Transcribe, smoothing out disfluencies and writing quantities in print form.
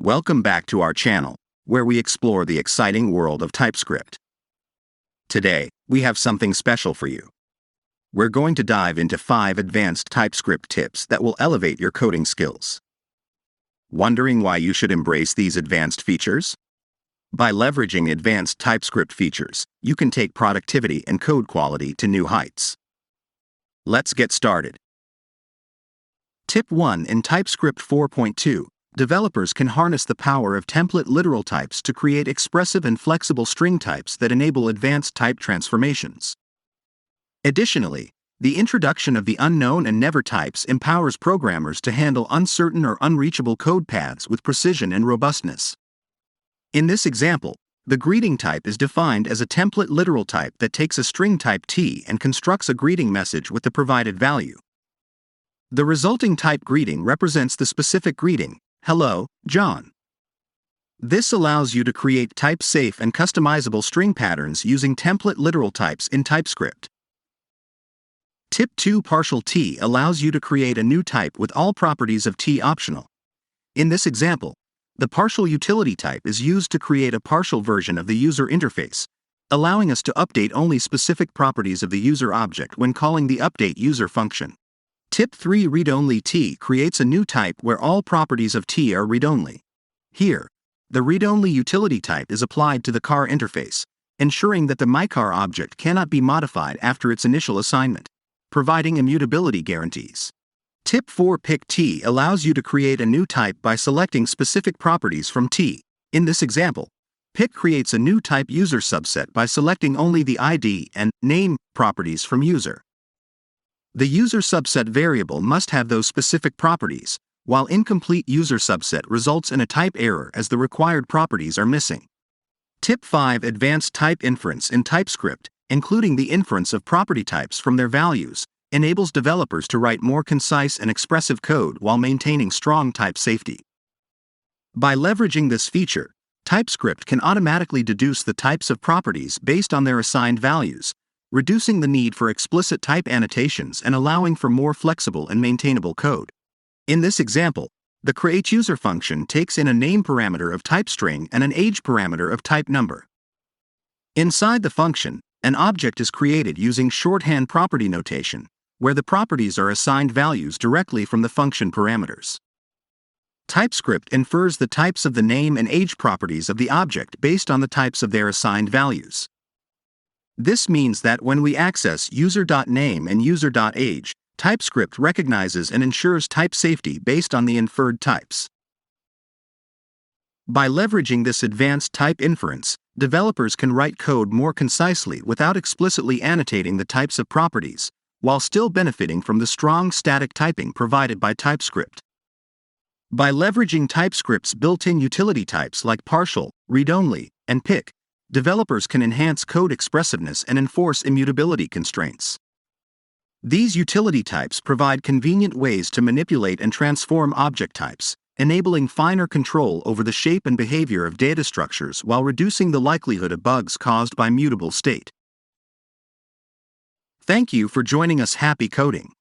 Welcome back to our channel, where we explore the exciting world of TypeScript. Today, we have something special for you. We're going to dive into 5 advanced TypeScript tips that will elevate your coding skills. Wondering why you should embrace these advanced features? By leveraging advanced TypeScript features, you can take productivity and code quality to new heights. Let's get started. Tip 1. In TypeScript 4.2, developers can harness the power of template literal types to create expressive and flexible string types that enable advanced type transformations. Additionally, the introduction of the unknown and never types empowers programmers to handle uncertain or unreachable code paths with precision and robustness. In this example, the greeting type is defined as a template literal type that takes a string type T and constructs a greeting message with the provided value. The resulting type greeting represents the specific greeting, "Hello, John." This allows you to create type-safe and customizable string patterns using template literal types in TypeScript. Tip 2. Partial T allows you to create a new type with all properties of T optional. In this example, the partial utility type is used to create a partial version of the user interface, allowing us to update only specific properties of the user object when calling the update user function. Tip 3. Read-only T creates a new type where all properties of T are read-only. Here, the read-only utility type is applied to the car interface, ensuring that the mycar object cannot be modified after its initial assignment, providing immutability guarantees. Tip 4. Pick T allows you to create a new type by selecting specific properties from T. In this example, pick creates a new type user subset by selecting only the ID and name properties from user. The user subset variable must have those specific properties, while incomplete user subset results in a type error as the required properties are missing. Tip 5. Advanced type inference in TypeScript, including the inference of property types from their values, enables developers to write more concise and expressive code while maintaining strong type safety. By leveraging this feature, TypeScript can automatically deduce the types of properties based on their assigned values, reducing the need for explicit type annotations and allowing for more flexible and maintainable code. In this example, the createUser function takes in a name parameter of type string and an age parameter of type number. Inside the function, an object is created using shorthand property notation, where the properties are assigned values directly from the function parameters. TypeScript infers the types of the name and age properties of the object based on the types of their assigned values. This means that when we access user.name and user.age, TypeScript recognizes and ensures type safety based on the inferred types. By leveraging this advanced type inference, developers can write code more concisely without explicitly annotating the types of properties, while still benefiting from the strong static typing provided by TypeScript. By leveraging TypeScript's built-in utility types like partial, read-only, and pick, developers can enhance code expressiveness and enforce immutability constraints. These utility types provide convenient ways to manipulate and transform object types, enabling finer control over the shape and behavior of data structures while reducing the likelihood of bugs caused by mutable state. Thank you for joining us. Happy coding!